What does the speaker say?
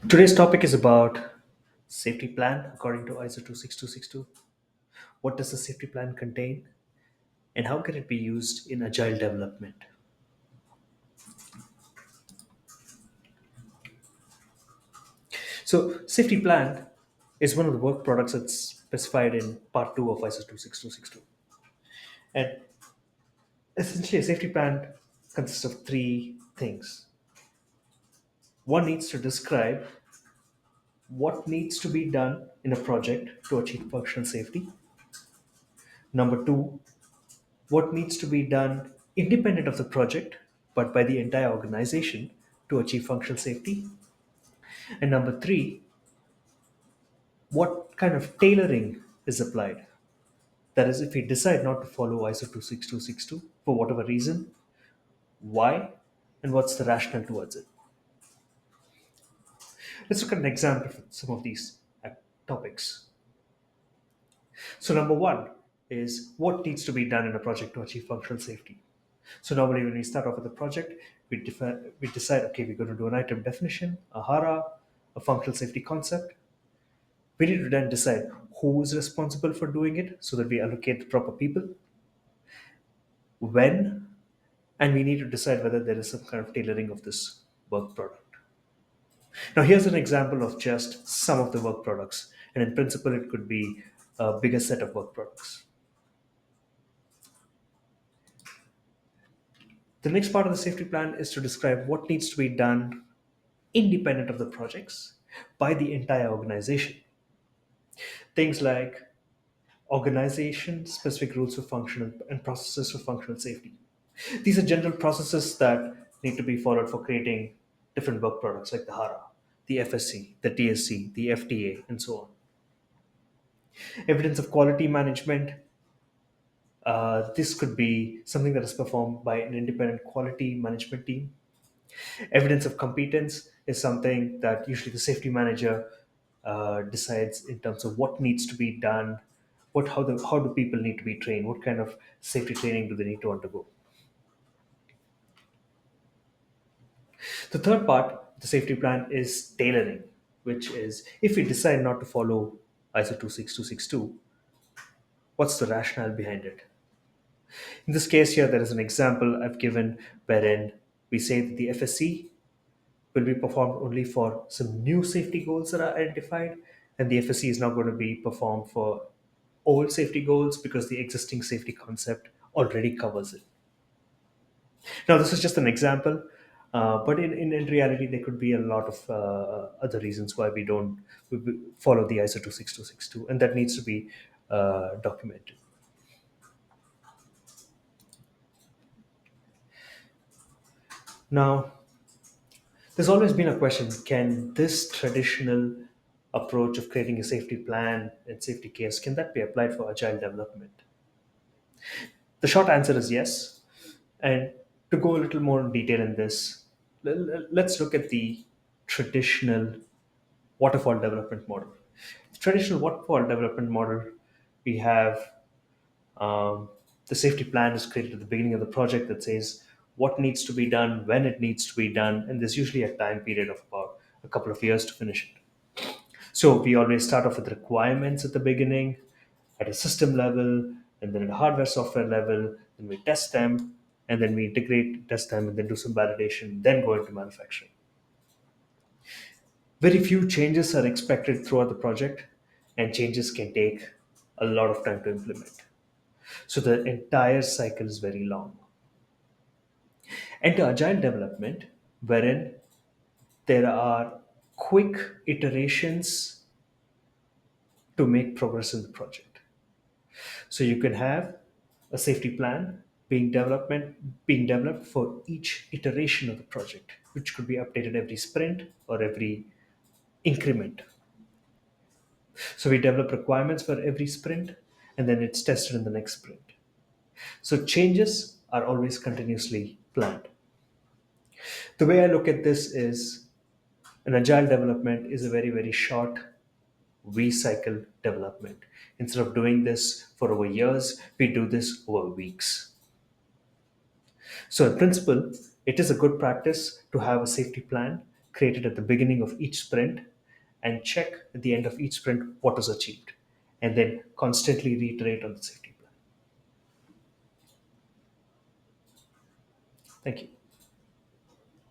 Today's topic is about safety plan according to ISO 26262. What does the safety plan contain and how can it be used in agile development? So, safety plan is one of the work products that's specified in part 2 of ISO 26262. And essentially, a safety plan consists of three things. One needs to describe what needs to be done in a project to achieve functional safety. Number two, what needs to be done independent of the project but by the entire organization to achieve functional safety. And number three, what kind of tailoring is applied. That is, if we decide not to follow ISO 26262 for whatever reason, why, and what's the rationale towards it. Let's look at an example for some of these topics. So, number one is what needs to be done in a project to achieve functional safety. So normally when we start off with a project, we decide, okay, we're going to do an item definition, a HARA, a functional safety concept. We need to then decide who is responsible for doing it so that we allocate the proper people, when, and we need to decide whether there is some kind of tailoring of this work product. Now here's an example of just some of the work products, and in principle it could be a bigger set of work products. The next part of the safety plan is to describe what needs to be done independent of the projects by the entire organization. Things like organization specific rules for functional and processes for functional safety. These are general processes that need to be followed for creating different work products like the HARA, the FSC, the TSC, the FTA, and so on. Evidence of quality management. This could be something that is performed by an independent quality management team. Evidence of competence is something that usually the safety manager decides in terms of what needs to be done, how do people need to be trained, what kind of safety training do they need to undergo. The third part, the safety plan, is tailoring, which is if we decide not to follow ISO 26262, what's the rationale behind it? In this case here, there is an example I've given wherein we say that the FSC will be performed only for some new safety goals that are identified, and the FSC is not going to be performed for old safety goals because the existing safety concept already covers it. Now, this is just an example, but in reality, there could be a lot of other reasons why we follow the ISO 26262, and that needs to be documented. Now, there's always been a question, can this traditional approach of creating a safety plan and safety case, can that be applied for agile development? The short answer is yes. And to go a little more in detail in this, let's look at the traditional waterfall development model. The traditional waterfall development model, we have the safety plan is created at the beginning of the project that says what needs to be done, when it needs to be done, and there's usually a time period of about a couple of years to finish it. So we always start off with requirements at the beginning, at a system level, and then at a hardware software level. Then we test them, and then we integrate, test them, and then do some validation, then go into manufacturing. Very few changes are expected throughout the project, and changes can take a lot of time to implement. So the entire cycle is very long. Enter agile development, wherein there are quick iterations to make progress in the project. So you can have a safety plan being developed for each iteration of the project, which could be updated every sprint or every increment. So we develop requirements for every sprint and then it's tested in the next sprint. So changes are always continuously planned. The way I look at this is an agile development is a very, very short V-cycle development. Instead of doing this for over years, we do this over weeks. So, in principle, it is a good practice to have a safety plan created at the beginning of each sprint and check at the end of each sprint what was achieved, and then constantly reiterate on the safety plan. Thank you.